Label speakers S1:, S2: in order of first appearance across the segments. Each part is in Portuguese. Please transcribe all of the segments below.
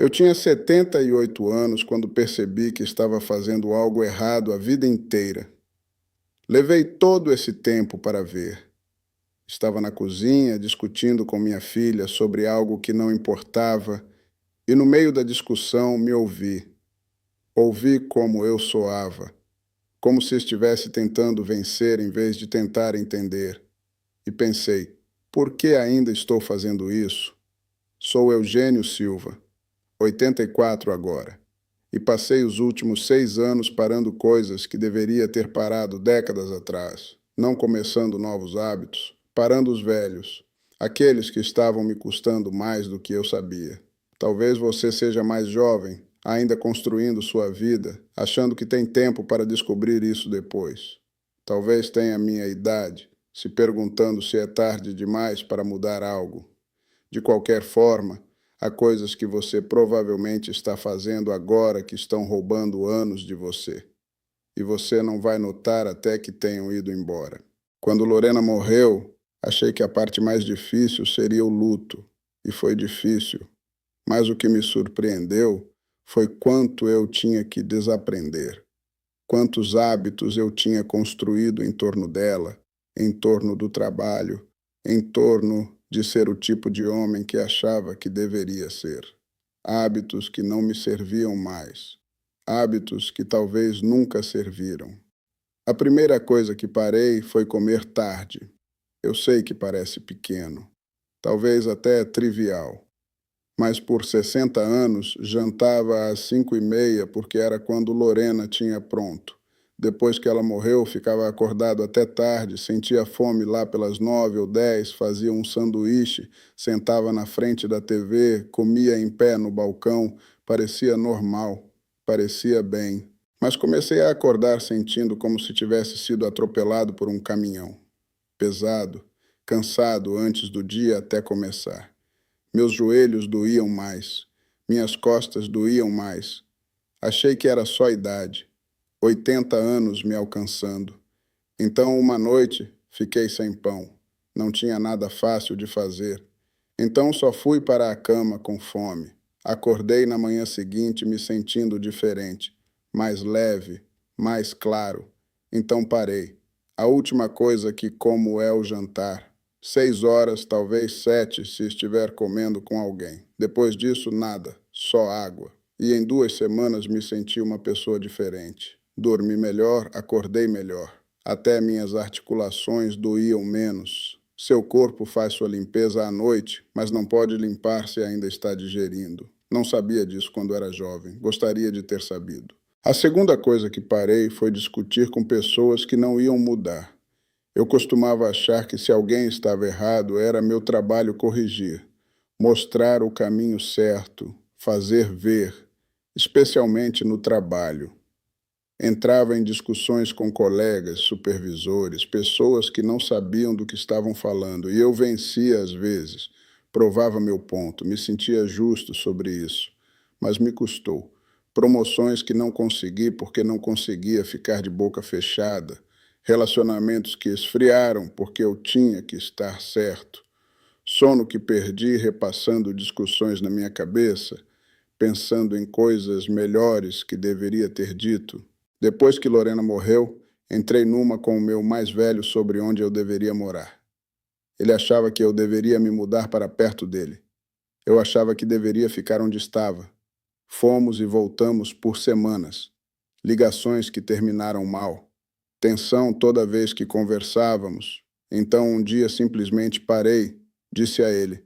S1: Eu tinha 78 anos quando percebi que estava fazendo algo errado a vida inteira. Levei todo esse tempo para ver. Estava na cozinha discutindo com minha filha sobre algo que não importava e, no meio da discussão, me ouvi. Ouvi como eu soava, como se estivesse tentando vencer em vez de tentar entender. E pensei: por que ainda estou fazendo isso? Sou Eugênio Silva, 84 agora, e passei os últimos 6 anos parando coisas que deveria ter parado décadas atrás, não começando novos hábitos, parando os velhos, aqueles que estavam me custando mais do que eu sabia. Talvez você seja mais jovem, ainda construindo sua vida, achando que tem tempo para descobrir isso depois. Talvez tenha minha idade, se perguntando se é tarde demais para mudar algo. De qualquer forma, há coisas que você provavelmente está fazendo agora que estão roubando anos de você. E você não vai notar até que tenham ido embora. Quando Lorena morreu, achei que a parte mais difícil seria o luto. E foi difícil. Mas o que me surpreendeu foi quanto eu tinha que desaprender. Quantos hábitos eu tinha construído em torno dela, em torno do trabalho, em torno de ser o tipo de homem que achava que deveria ser. Hábitos que não me serviam mais. Hábitos que talvez nunca serviram. A primeira coisa que parei foi comer tarde. Eu sei que parece pequeno, talvez até trivial. Mas por 60 anos jantava às 5h30 porque era quando Lorena tinha pronto. Depois que ela morreu, ficava acordado até tarde, sentia fome lá pelas 9 ou 10, fazia um sanduíche, sentava na frente da TV, comia em pé no balcão, parecia normal, parecia bem. Mas comecei a acordar sentindo como se tivesse sido atropelado por um caminhão. Pesado, cansado antes do dia até começar. Meus joelhos doíam mais, minhas costas doíam mais. Achei que era só idade, 80 anos me alcançando. Então, uma noite, fiquei sem pão. Não tinha nada fácil de fazer. Então, só fui para a cama com fome. Acordei na manhã seguinte me sentindo diferente, mais leve, mais claro. Então parei. A última coisa que como é o jantar. 6 horas, talvez 7, se estiver comendo com alguém. Depois disso, nada, só água. E em 2 semanas me senti uma pessoa diferente. Dormi melhor, acordei melhor. Até minhas articulações doíam menos. Seu corpo faz sua limpeza à noite, mas não pode limpar se ainda está digerindo. Não sabia disso quando era jovem. Gostaria de ter sabido. A segunda coisa que parei foi discutir com pessoas que não iam mudar. Eu costumava achar que se alguém estava errado, era meu trabalho corrigir, mostrar o caminho certo, fazer ver, especialmente no trabalho. Entrava em discussões com colegas, supervisores, pessoas que não sabiam do que estavam falando, e eu vencia às vezes, provava meu ponto, me sentia justo sobre isso, mas me custou. Promoções que não consegui porque não conseguia ficar de boca fechada, relacionamentos que esfriaram porque eu tinha que estar certo, sono que perdi repassando discussões na minha cabeça, pensando em coisas melhores que deveria ter dito. Depois que Lorena morreu, entrei numa com o meu mais velho sobre onde eu deveria morar. Ele achava que eu deveria me mudar para perto dele. Eu achava que deveria ficar onde estava. Fomos e voltamos por semanas. Ligações que terminaram mal. Tensão toda vez que conversávamos. Então um dia simplesmente parei, disse a ele: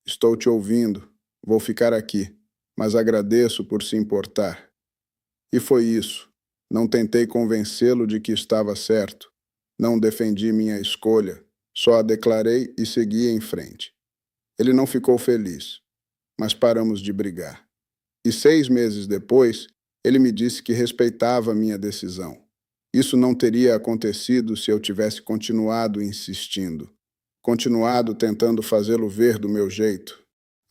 S1: estou te ouvindo, vou ficar aqui, mas agradeço por se importar. E foi isso. Não tentei convencê-lo de que estava certo. Não defendi minha escolha, só a declarei e segui em frente. Ele não ficou feliz, mas paramos de brigar. E 6 meses depois, ele me disse que respeitava minha decisão. Isso não teria acontecido se eu tivesse continuado insistindo, continuado tentando fazê-lo ver do meu jeito.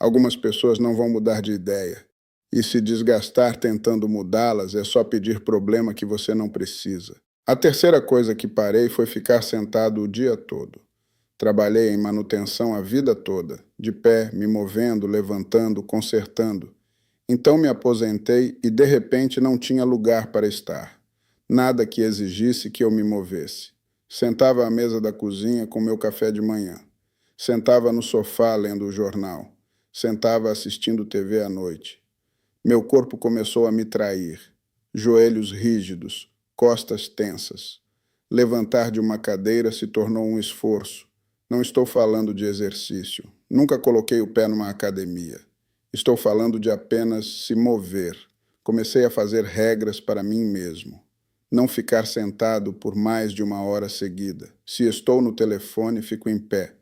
S1: Algumas pessoas não vão mudar de ideia, e se desgastar tentando mudá-las é só pedir problema que você não precisa. A terceira coisa que parei foi ficar sentado o dia todo. Trabalhei em manutenção a vida toda, de pé, me movendo, levantando, consertando. Então me aposentei e de repente não tinha lugar para estar. Nada que exigisse que eu me movesse. Sentava à mesa da cozinha com meu café de manhã. Sentava no sofá lendo o jornal. Sentava assistindo TV à noite. Meu corpo começou a me trair. Joelhos rígidos, costas tensas. Levantar de uma cadeira se tornou um esforço. Não estou falando de exercício. Nunca coloquei o pé numa academia. Estou falando de apenas se mover. Comecei a fazer regras para mim mesmo. Não ficar sentado por mais de uma hora seguida. Se estou no telefone, fico em pé.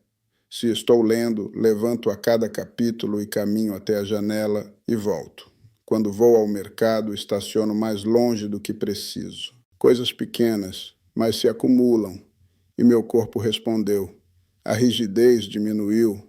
S1: Se estou lendo, levanto a cada capítulo e caminho até a janela e volto. Quando vou ao mercado, estaciono mais longe do que preciso. Coisas pequenas, mas se acumulam. E meu corpo respondeu. A rigidez diminuiu.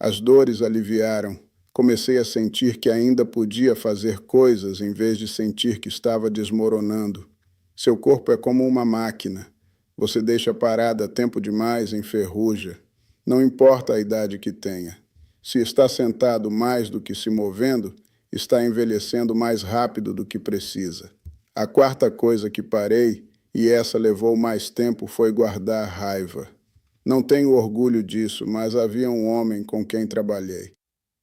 S1: As dores aliviaram. Comecei a sentir que ainda podia fazer coisas em vez de sentir que estava desmoronando. Seu corpo é como uma máquina. Você deixa parada tempo demais, enferruja. Não importa a idade que tenha. Se está sentado mais do que se movendo, está envelhecendo mais rápido do que precisa. A quarta coisa que parei, e essa levou mais tempo, foi guardar raiva. Não tenho orgulho disso, mas havia um homem com quem trabalhei.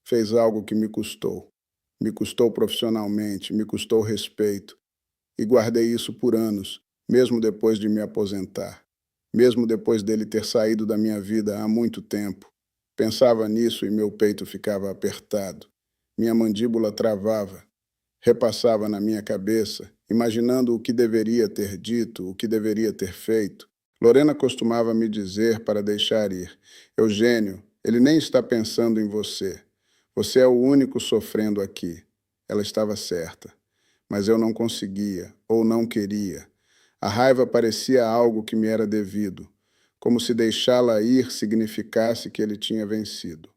S1: Fez algo que me custou. Me custou profissionalmente, me custou respeito. E guardei isso por anos, mesmo depois de me aposentar. Mesmo depois dele ter saído da minha vida há muito tempo. Pensava nisso e meu peito ficava apertado. Minha mandíbula travava. Repassava na minha cabeça, imaginando o que deveria ter dito, o que deveria ter feito. Lorena costumava me dizer para deixar ir. Eugênio, ele nem está pensando em você. Você é o único sofrendo aqui. Ela estava certa. Mas eu não conseguia, ou não queria. A raiva parecia algo que me era devido, como se deixá-la ir significasse que ele tinha vencido.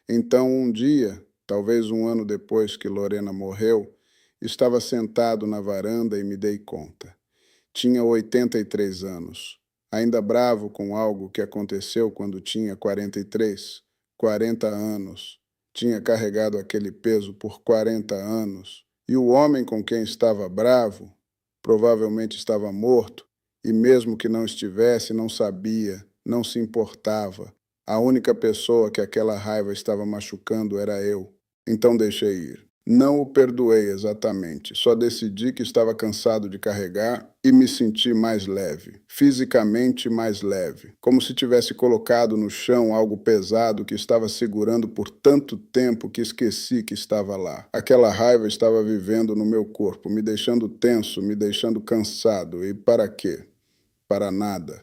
S1: Então, um dia, talvez um ano depois que Lorena morreu, estava sentado na varanda e me dei conta. Tinha 83 anos. Ainda bravo com algo que aconteceu quando tinha 43, 40 anos. Tinha carregado aquele peso por 40 anos. E o homem com quem estava bravo provavelmente estava morto, e mesmo que não estivesse, não sabia, não se importava. A única pessoa que aquela raiva estava machucando era eu. Então deixei ir. Não o perdoei exatamente, só decidi que estava cansado de carregar e me senti mais leve, fisicamente mais leve, como se tivesse colocado no chão algo pesado que estava segurando por tanto tempo que esqueci que estava lá. Aquela raiva estava vivendo no meu corpo, me deixando tenso, me deixando cansado. E para quê? Para nada.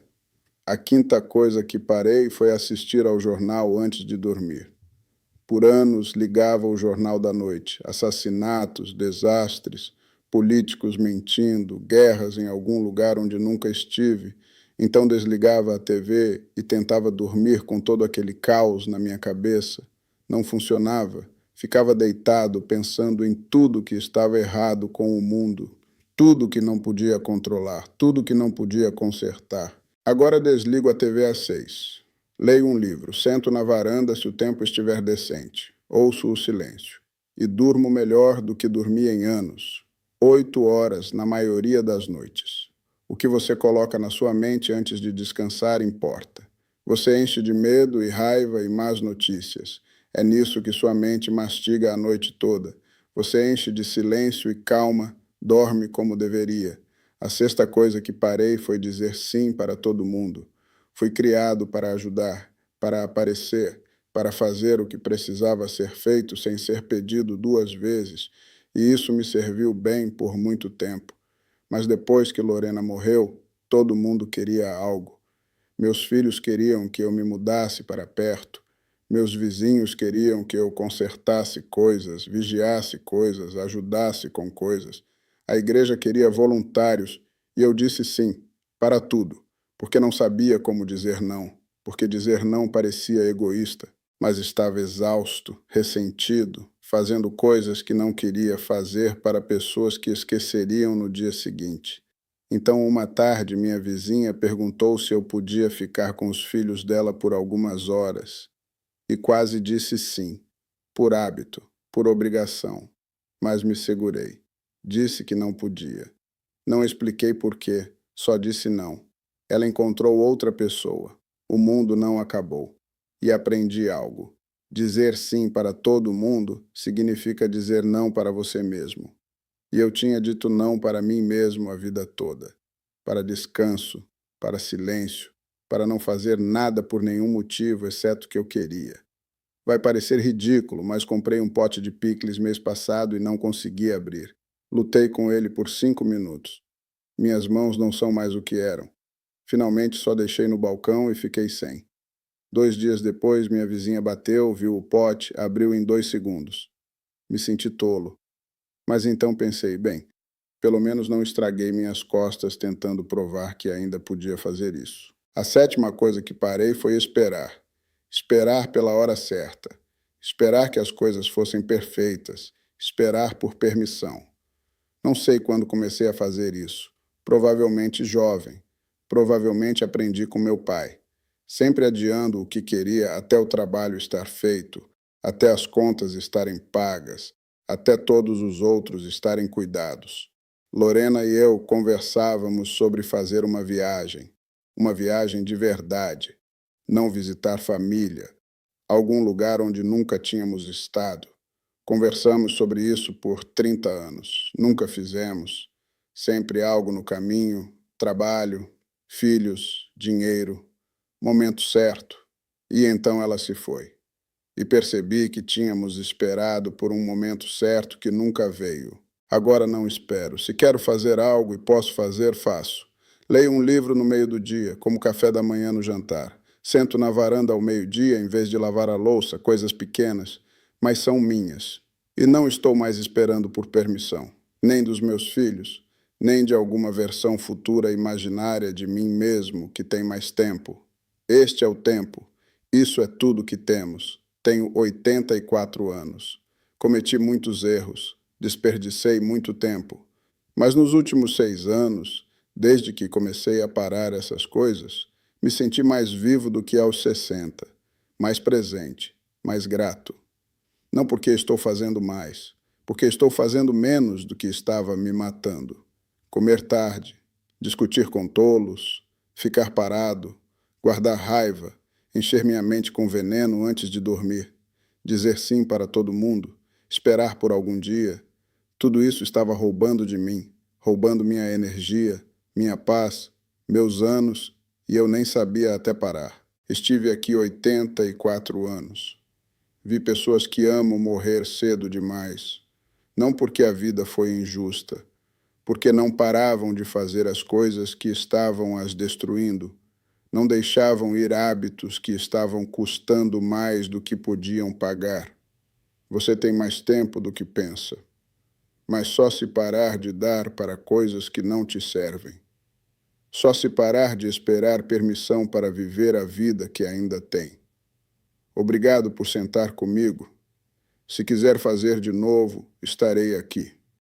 S1: A quinta coisa que parei foi assistir ao jornal antes de dormir. Por anos ligava o Jornal da Noite. Assassinatos, desastres, políticos mentindo, guerras em algum lugar onde nunca estive. Então desligava a TV e tentava dormir com todo aquele caos na minha cabeça. Não funcionava. Ficava deitado pensando em tudo que estava errado com o mundo. Tudo que não podia controlar, tudo que não podia consertar. Agora desligo a TV às 6. Leio um livro, sento na varanda se o tempo estiver decente, ouço o silêncio e durmo melhor do que dormi em anos. 8 horas na maioria das noites. O que você coloca na sua mente antes de descansar importa. Você enche de medo e raiva e más notícias. É nisso que sua mente mastiga a noite toda. Você enche de silêncio e calma, dorme como deveria. A sexta coisa que parei foi dizer sim para todo mundo. Fui criado para ajudar, para aparecer, para fazer o que precisava ser feito sem ser pedido 2 vezes, e isso me serviu bem por muito tempo. Mas depois que Lorena morreu, todo mundo queria algo. Meus filhos queriam que eu me mudasse para perto. Meus vizinhos queriam que eu consertasse coisas, vigiasse coisas, ajudasse com coisas. A igreja queria voluntários e eu disse sim, para tudo, porque não sabia como dizer não, porque dizer não parecia egoísta, mas estava exausto, ressentido, fazendo coisas que não queria fazer para pessoas que esqueceriam no dia seguinte. Então, uma tarde, minha vizinha perguntou se eu podia ficar com os filhos dela por algumas horas. E quase disse sim, por hábito, por obrigação. mas me segurei. Disse que não podia. Não expliquei por quê, só disse não. Ela encontrou outra pessoa. O mundo não acabou. E aprendi algo. Dizer sim para todo mundo significa dizer não para você mesmo. E eu tinha dito não para mim mesmo a vida toda. Para descanso, para silêncio, para não fazer nada por nenhum motivo exceto que eu queria. Vai parecer ridículo, mas comprei um pote de picles mês passado e não consegui abrir. Lutei com ele por 5 minutos. Minhas mãos não são mais o que eram. Finalmente só deixei no balcão e fiquei sem. 2 dias depois, minha vizinha bateu, viu o pote, abriu em 2 segundos. Me senti tolo. Mas então pensei, bem, pelo menos não estraguei minhas costas tentando provar que ainda podia fazer isso. A sétima coisa que parei foi esperar. Esperar pela hora certa. Esperar que as coisas fossem perfeitas. Esperar por permissão. Não sei quando comecei a fazer isso. Provavelmente jovem. Provavelmente aprendi com meu pai. Sempre adiando o que queria até o trabalho estar feito, até as contas estarem pagas, até todos os outros estarem cuidados. Lorena e eu conversávamos sobre fazer uma viagem de verdade, não visitar família, algum lugar onde nunca tínhamos estado. Conversamos sobre isso por 30 anos. Nunca fizemos. Sempre algo no caminho, trabalho, filhos, dinheiro, momento certo. E então ela se foi. E percebi que tínhamos esperado por um momento certo que nunca veio. Agora não espero. Se quero fazer algo e posso fazer, faço. Leio um livro no meio do dia, como café da manhã no jantar. Sento na varanda ao meio-dia em vez de lavar a louça, coisas pequenas, mas são minhas. E não estou mais esperando por permissão, nem dos meus filhos, nem de alguma versão futura imaginária de mim mesmo que tem mais tempo. Este é o tempo. Isso é tudo que temos. Tenho 84 anos. Cometi muitos erros. Desperdicei muito tempo. Mas nos últimos 6 anos, desde que comecei a parar essas coisas, me senti mais vivo do que aos 60, mais presente, mais grato. Não porque estou fazendo mais, porque estou fazendo menos do que estava me matando. Comer tarde, discutir com tolos, ficar parado, guardar raiva, encher minha mente com veneno antes de dormir, dizer sim para todo mundo, esperar por algum dia. Tudo isso estava roubando de mim, roubando minha energia, minha paz, meus anos, e eu nem sabia até parar. Estive aqui 84 anos. Vi pessoas que amo morrer cedo demais. Não porque a vida foi injusta, porque não paravam de fazer as coisas que estavam as destruindo. Não deixavam ir hábitos que estavam custando mais do que podiam pagar. Você tem mais tempo do que pensa, mas só se parar de dar para coisas que não te servem. Só se parar de esperar permissão para viver a vida que ainda tem. Obrigado por sentar comigo. Se quiser fazer de novo, estarei aqui.